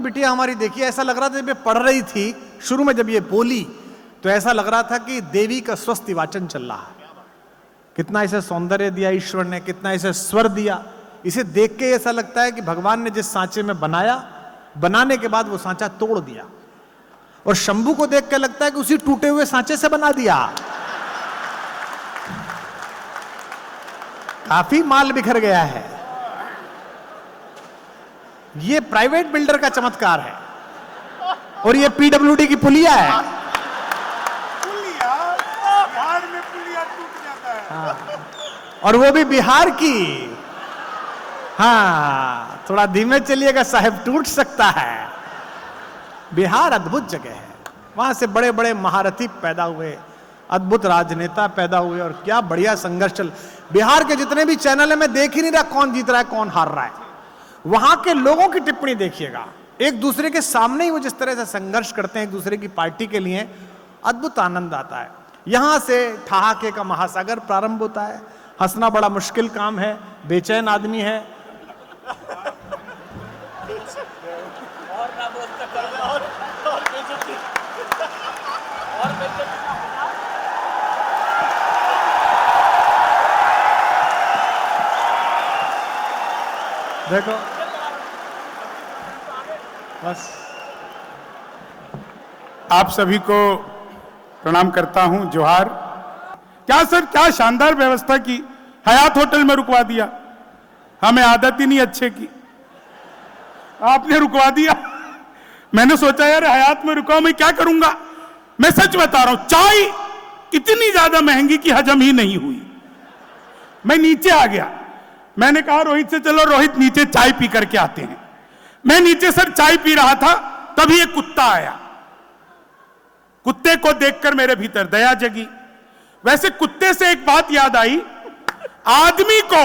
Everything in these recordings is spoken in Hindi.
बिटिया हमारी देखिए, ऐसा लग रहा था जब ये पढ़ रही थी शुरू में, जब ये बोली तो ऐसा लग रहा था कि देवी का स्वस्ति वाचन चल रहा है। कितना इसे सौंदर्य दिया ईश्वर ने, कितना इसे स्वर दिया। इसे देख के ऐसा लगता है कि भगवान ने जिस सांचे में बनाया, बनाने के बाद वो सांचा तोड़ दिया, और शंभू को देख के लगता है कि उसी टूटे हुए सांचे से बना दिया। काफी माल बिखर गया है। ये प्राइवेट बिल्डर का चमत्कार है, और ये पीडब्ल्यूडी की पुलिया है। बिहार में पुलिया टूट जाता है। हाँ। और वो भी बिहार की। हाँ, थोड़ा धीमे चलिएगा साहब, टूट सकता है। बिहार अद्भुत जगह है, वहां से बड़े बड़े महारथी पैदा हुए, अद्भुत राजनेता पैदा हुए, और क्या बढ़िया संघर्ष चल। बिहार के जितने भी चैनल है, मैं देख ही नहीं रहा कौन जीत रहा है कौन हार रहा है। वहां के लोगों की टिप्पणी देखिएगा, एक दूसरे के सामने ही वो जिस तरह से संघर्ष करते हैं एक दूसरे की पार्टी के लिए, अद्भुत आनंद आता है। यहां से ठहाके का महासागर प्रारंभ होता है। हंसना बड़ा मुश्किल काम है, बेचैन आदमी है। देखो बस, आप सभी को प्रणाम करता हूं, जोहार। क्या सर, क्या शानदार व्यवस्था की। हयात होटल में रुकवा दिया, हमें आदत ही नहीं अच्छे की, आपने रुकवा दिया। मैंने सोचा यार हयात में रुका मैं क्या करूंगा। मैं सच बता रहा हूं, चाय इतनी ज्यादा महंगी कि हजम ही नहीं हुई। मैं नीचे आ गया, मैंने कहा रोहित से चलो, रोहित नीचे चाय पी करके आते हैं। मैं नीचे सर चाय पी रहा था, तभी एक कुत्ता आया। कुत्ते को देखकर मेरे भीतर दया जगी। वैसे कुत्ते से एक बात याद आई, आदमी को,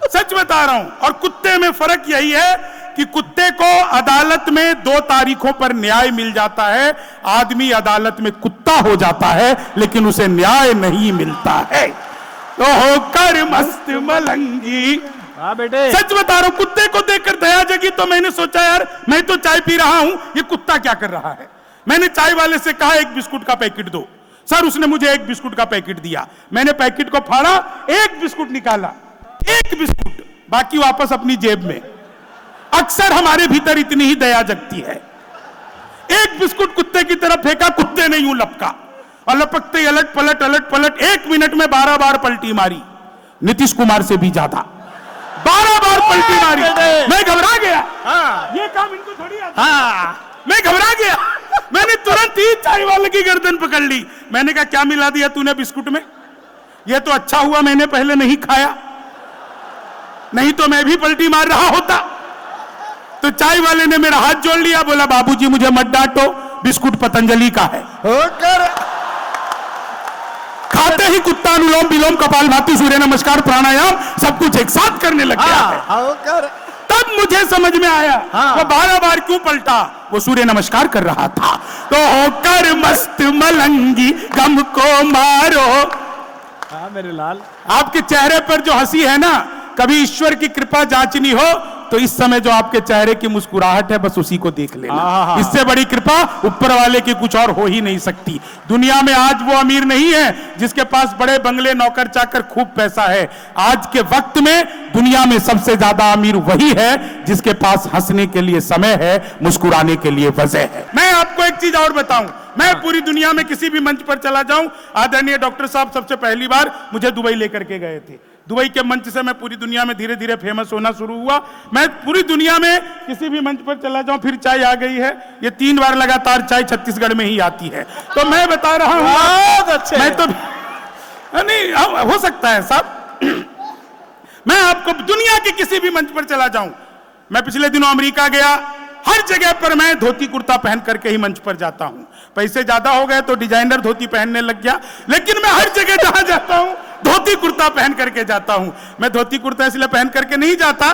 सच बता रहा हूं, और कुत्ते में फर्क यही है कि कुत्ते को अदालत में 2 तारीखों पर न्याय मिल जाता है, आदमी अदालत में कुत्ता हो जाता है लेकिन उसे न्याय नहीं मिलता है। तो होकर मस्त मलंगी। हाँ बेटे, सच बता रहा हूं, कुत्ते को देखकर दया जगी, तो मैंने सोचा यार मैं तो चाय पी रहा हूं, ये कुत्ता क्या कर रहा है। मैंने चाय वाले से कहा एक बिस्कुट का पैकेट दो। सर उसने मुझे एक बिस्कुट का पैकेट दिया। मैंने पैकेट को फाड़ा, एक बिस्कुट निकाला, एक बिस्कुट, बाकी वापस अपनी जेब में। अक्सर हमारे भीतर इतनी ही दया जगती है। एक बिस्कुट कुत्ते की तरफ फेंका, कुत्ते ने यूं लपका, और लपकते ही अलट पलट 1 मिनट में 12 बार पलटी मारी। नीतीश कुमार से भी ज्यादा 12 बार पलटी मारी। मैं घबरा गया। हाँ। ये काम इनको थोड़ी आता। हाँ। मैं घबरा गया। मैंने तुरंत ही चाय वाले की गर्दन पकड़ ली। मैंने कहा क्या मिला दिया तूने बिस्कुट में। ये तो अच्छा हुआ मैंने पहले नहीं खाया, नहीं तो मैं भी पलटी मार रहा होता। तो चाय वाले ने मेरा हाथ जोड़ लिया, बोला बाबूजी मुझे मत डांटो, बिस्कुट पतंजलि का है। होकर खाते ही कुत्ता अनुलोम विलोम कपालभाति सूर्य नमस्कार प्राणायाम सब कुछ एक साथ करने लग गया है। होकर तब मुझे समझ में आया वो 12 बार क्यों पलटा, वो सूर्य नमस्कार कर रहा था। तो होकर मस्त मलंगी गम को मारो। हाँ मेरे लाल, आपके चेहरे पर जो हंसी है ना, कभी ईश्वर की कृपा जांचनी हो तो इस समय जो आपके चेहरे की मुस्कुराहट है बस उसी को देख लेना। इससे बड़ी कृपा ऊपर वाले की कुछ और हो ही नहीं सकती। दुनिया में आज वो अमीर नहीं है जिसके पास बड़े बंगले नौकर चाकर खूब पैसा है। आज के वक्त में दुनिया में सबसे ज्यादा अमीर वही है जिसके पास हंसने के लिए समय है, मुस्कुराने के लिए वजह है। मैं आपको एक चीज और बताऊं, मैं पूरी दुनिया में किसी भी मंच पर चला जाऊं, आदरणीय डॉक्टर साहब सबसे पहली बार मुझे दुबई लेकर के गए थे। दुबई के मंच से मैं पूरी दुनिया में धीरे धीरे फेमस होना शुरू हुआ। मैं पूरी दुनिया में किसी भी मंच पर चला जाऊं, फिर चाय आ गई है। ये 3 बार लगातार चाय छत्तीसगढ़ में ही आती है। तो मैं बता रहा हूं, बहुत अच्छे। मैं तो नहीं हो सकता है साहब। मैं आपको दुनिया के किसी भी मंच पर चला जाऊं, मैं पिछले दिनों अमेरिका गया, हर जगह पर मैं धोती कुर्ता पहन करके ही मंच पर जाता हूं। पैसे ज्यादा हो गए तो डिजाइनर धोती पहनने लग गया, लेकिन मैं हर जगह जहां जाता हूं धोती कुर्ता पहन करके जाता हूं। मैं धोती कुर्ता इसलिए पहन करके नहीं जाता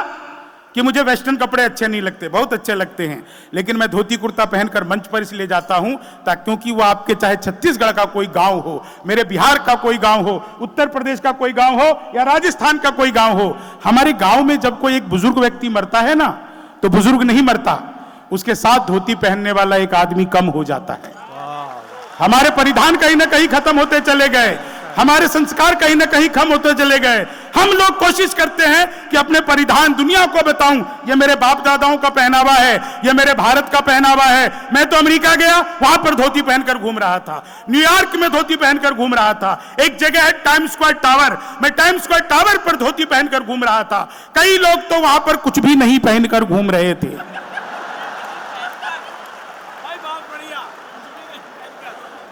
कि मुझे वेस्टर्न कपड़े अच्छे नहीं लगते, बहुत अच्छे लगते हैं, लेकिन मैं धोती कुर्ता पहनकर मंच पर इसलिए जाता हूं ताकि, क्योंकि वो आपके चाहे छत्तीसगढ़ का कोई गांव हो, मेरे बिहार का कोई गांव हो, उत्तर प्रदेश का कोई गांव हो या राजस्थान का कोई गांव हो, हमारे गांव में जब कोई एक बुजुर्ग व्यक्ति मरता है ना, तो बुजुर्ग नहीं मरता, उसके साथ धोती पहनने वाला एक आदमी कम हो जाता है। हमारे परिधान कहीं ना कहीं खत्म होते चले गए, हमारे संस्कार कहीं ना कहीं कम होते चले गए। हम लोग कोशिश करते हैं कि अपने परिधान दुनिया को बताऊं, ये मेरे बाप दादाओं का पहनावा है, ये मेरे भारत का पहनावा है। मैं तो अमेरिका गया, वहां पर धोती पहनकर घूम रहा था, न्यूयॉर्क में धोती पहनकर घूम रहा था, एक जगह है टाइम स्क्वायर टावर, मैं टाइम स्क्वायर टावर पर धोती पहनकर घूम रहा था। कई लोग तो वहां पर कुछ भी नहीं पहनकर घूम रहे थे।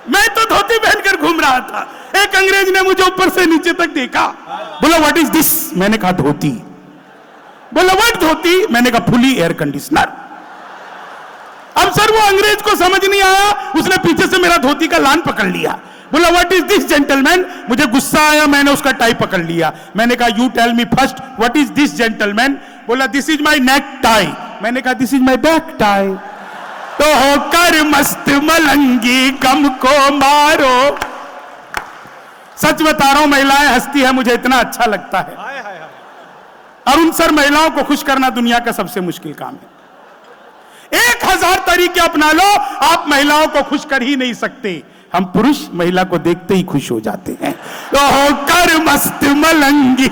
मैं तो धोती पहनकर घूम रहा था। एक अंग्रेज ने मुझे ऊपर से नीचे तक देखा, बोला व्हाट इज दिस? मैंने कहा धोती। बोला व्हाट धोती? मैंने कहा फुली एयर कंडीशनर। अब सर वो अंग्रेज को समझ नहीं आया, उसने पीछे से मेरा धोती का लान पकड़ लिया। बोला व्हाट इज दिस जेंटलमैन? मुझे गुस्सा आया, मैंने उसका टाई पकड़ लिया। मैंने कहा you tell me first what is this gentleman? बोला this is my neck tie. मैंने कहा this is my back tie. तो होकर मस्त मलंगी गम को मारो। सच बता रहा हूं, महिलाएं हंसती है, मुझे इतना अच्छा लगता है। अरुण सर, महिलाओं को खुश करना दुनिया का सबसे मुश्किल काम है। 1000 तरीके अपना लो, आप महिलाओं को खुश कर ही नहीं सकते। हम पुरुष महिला को देखते ही खुश हो जाते हैं। तो होकर मस्त मलंगी।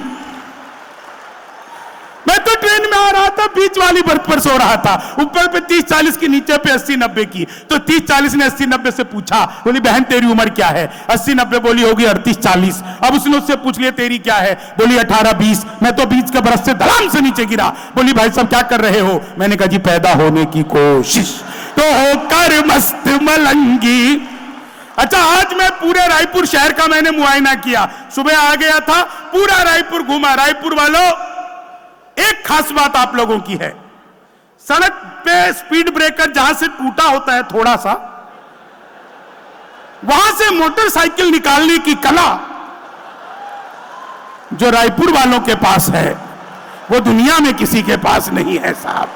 मैं तो ट्रेन में आ रहा था, बीच वाली बर्थ पर सो रहा था, ऊपर पे 30-40 की, नीचे पे 80-90 की। तो 30-40 ने 80-90 से पूछा, बोली बहन तेरी उम्र क्या है? 80-90 बोली होगी 38-40। अब उसने उससे पूछ लिया तेरी क्या है? बोली 18-20। मैं तो 20 के बरस से धड़ाम से नीचे गिरा। बोली भाई साहब क्या कर रहे हो? मैंने कहा जी पैदा होने की कोशिश। तो होकर मस्त मलंगी। अच्छा, आज मैं पूरे रायपुर शहर का मैंने मुआयना किया। सुबह आ गया था, पूरा रायपुर घूमा। रायपुर वालों, एक खास बात आप लोगों की है, सड़क पे स्पीड ब्रेकर जहां से टूटा होता है थोड़ा सा, वहां से मोटरसाइकिल निकालने की कला जो रायपुर वालों के पास है, वो दुनिया में किसी के पास नहीं है साहब।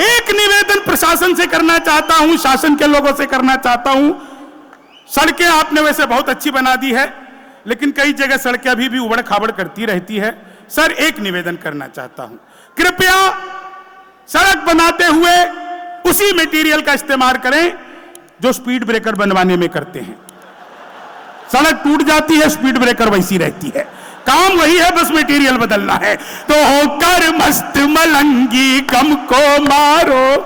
एक निवेदन प्रशासन से करना चाहता हूं, शासन के लोगों से करना चाहता हूं। सड़कें आपने वैसे बहुत अच्छी बना दी है, लेकिन कई जगह सड़कें अभी भी उबड़ खाबड़ करती रहती है। सर, एक निवेदन करना चाहता हूं, कृपया सड़क बनाते हुए उसी मटेरियल का इस्तेमाल करें जो स्पीड ब्रेकर बनवाने में करते हैं। सड़क टूट जाती है, स्पीड ब्रेकर वैसी रहती है, काम वही है, बस मटेरियल बदलना है। तो होकर मस्त मलंगी गम को मारो।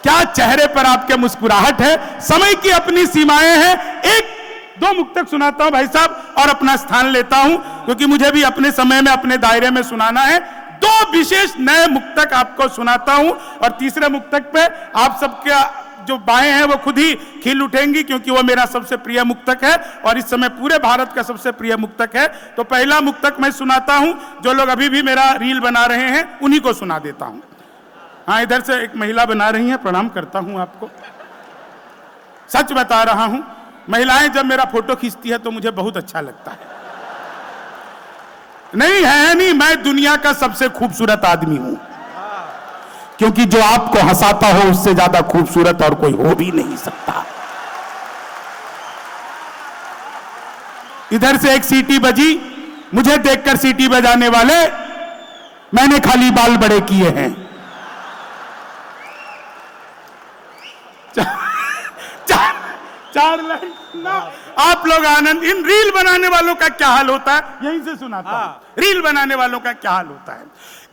क्या चेहरे पर आपके मुस्कुराहट है। समय की अपनी सीमाएं हैं। एक दो मुक्तक सुनाता हूं भाई साहब, और अपना स्थान लेता हूं, क्योंकि मुझे भी अपने समय में अपने दायरे में सुनाना है। दो विशेष नए मुक्तक आपको सुनाता हूं, और तीसरे मुक्तक पे आप सबके जो बाएं हैं वो खुद ही खिल उठेंगी, क्योंकि वो मेरा सबसे प्रिय मुक्तक है और इस समय पूरे भारत का सबसे प्रिय मुक्तक है। तो पहला मुक्तक मैं सुनाता हूं, जो लोग अभी भी मेरा रील बना रहे हैं उन्हीं को सुना देता हूं। हाँ, इधर से एक महिला बना रही है, प्रणाम करता हूं आपको। सच बता रहा हूं, महिलाएं जब मेरा फोटो खींचती है तो मुझे बहुत अच्छा लगता है। नहीं, मैं दुनिया का सबसे खूबसूरत आदमी हूं, क्योंकि जो आपको हंसाता हो उससे ज्यादा खूबसूरत और कोई हो भी नहीं सकता। इधर से एक सीटी बजी, मुझे देखकर सीटी बजाने वाले, मैंने खाली बाल बड़े किए हैं। चार लाइन ना, आप लोग आनंद। इन रील बनाने वालों का क्या हाल होता है, यहीं से सुनाता हूं। रील बनाने वालों का क्या हाल होता है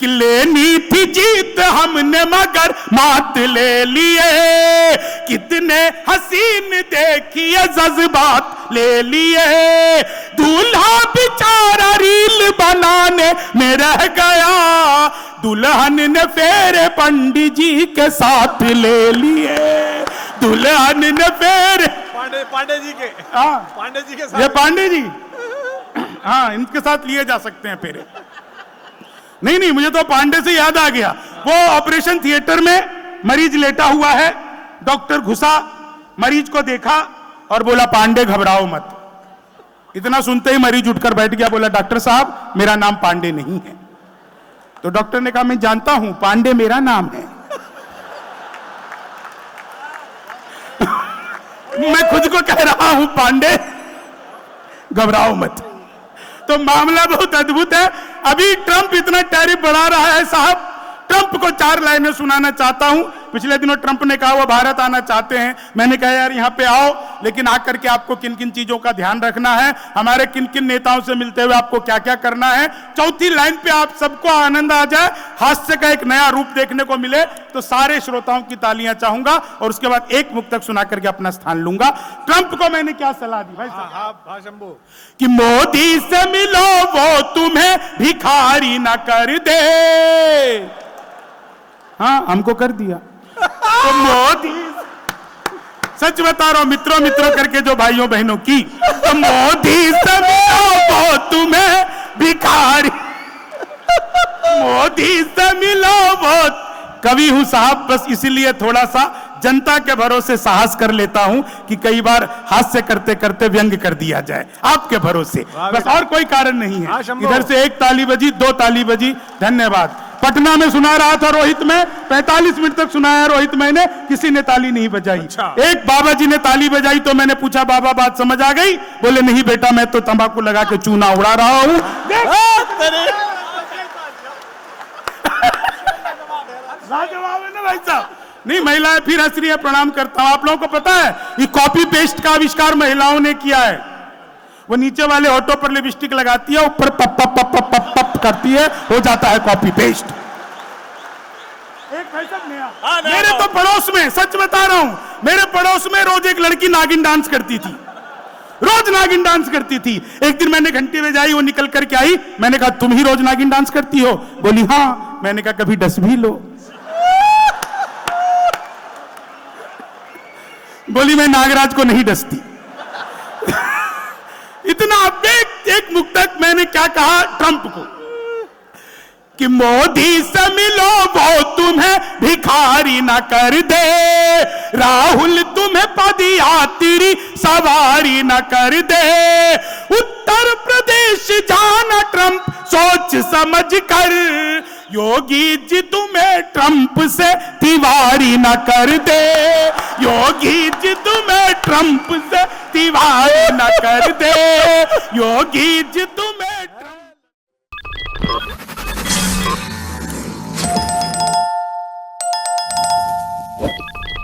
कि लेनी थी जीत हमने मगर मात ले लिए, कितने हसीन देखिए जज्बात ले लिए, दूल्हा बेचारा रील बनाने में रह गया, दुल्हन ने फेरे पंडित जी के साथ ले लिए, दुल्हन ने फेरे पांडे जी के, पांडे जी के साथ, ये पांडे जी, हाँ, इनके साथ लिए जा सकते हैं फेरे। नहीं, मुझे तो पांडे से याद आ गया, वो ऑपरेशन थिएटर में मरीज लेटा हुआ है, डॉक्टर घुसा, मरीज को देखा और बोला पांडे घबराओ मत। इतना सुनते ही मरीज उठकर बैठ गया, बोला डॉक्टर साहब मेरा नाम पांडे नहीं है। तो डॉक्टर ने कहा मैं जानता हूं, पांडे मेरा नाम है। मैं खुद को कह रहा हूं पांडे घबराओ मत। तो मामला बहुत अद्भुत है। अभी ट्रंप इतना टैरिफ बढ़ा रहा है साहब, ट्रंप को 4 लाइनें सुनाना चाहता हूं। पिछले दिनों ट्रंप ने कहा वो भारत आना चाहते हैं। मैंने कहा यार यहां पे आओ, लेकिन आकर के आपको किन किन चीजों का ध्यान रखना है, हमारे किन किन नेताओं से मिलते हुए आपको क्या क्या करना है। चौथी लाइन पे आप सबको आनंद आ जाए, हास्य का एक नया रूप देखने को मिले, तो सारे श्रोताओं की तालियां चाहूंगा और उसके बाद एक मुक्तक सुना करके अपना स्थान लूंगा। ट्रंप को मैंने क्या सलाह दी भाई साहब? शंभू, कि मोदी से मिलो वो तुम्हें भिखारी ना कर दे। हाँ, हमको कर दिया। तो मोदी, सच बता रहा हूं मित्रों मित्रों करके जो भाइयों बहनों की, तो मोदी से मिलो वो तुम्हें भिखारी, मोदी से मिलो वो। कवि हूं साहब, बस इसीलिए थोड़ा सा जनता के भरोसे साहस कर लेता हूं कि कई बार हास्य करते करते व्यंग कर दिया जाए, आपके भरोसे, बस और कोई कारण नहीं है। इधर से 1 ताली बजी, 2 ताली बजी, धन्यवाद। पटना में सुना रहा था रोहित में, 45 मिनट तक सुनाया रोहित मैंने, किसी ने ताली नहीं बजाई। अच्छा। एक बाबा जी ने ताली बजाई तो मैंने पूछा बाबा बात समझ आ गई? बोले नहीं बेटा, मैं तो तंबाकू लगा के चूना उड़ा रहा हूं। लाजवाब है ना भाई साहब? नहीं, महिलाएं फिर हंस रही है, प्रणाम करता हूं। आप लोगों को पता है ये कॉपी पेस्ट का आविष्कार महिलाओं ने किया है। वो नीचे वाले होठों पर लिपस्टिक लगाती है, ऊपर पप पप पप पप पप पप करती है, हो जाता है कॉपी पेस्ट। एक नया, मेरे तो पड़ोस में, सच बता रहा हूं, मेरे पड़ोस में रोज एक लड़की नागिन डांस करती थी, रोज नागिन डांस करती थी। एक दिन मैंने घंटी बजाई, वो निकल करके आई, मैंने कहा तुम ही रोज नागिन डांस करती हो? बोली हाँ। मैंने कहा कभी डस भी लो। बोली मैं नागराज को नहीं डसती। इतना एक मुक्तक मैंने क्या कहा ट्रंप को कि मोदी से मिलो वो तुम्हें भिखारी ना कर दे, राहुल तुम्हें पदयात्री सवारी ना कर दे, उत्तर प्रदेश जाना ट्रंप सोच समझ कर, योगी जी तुम्हें ट्रंप से तिवारी ना कर दे, योगी जी तुम्हें ट्रंप से तिवारी ना कर दे, योगी जी तुम्हें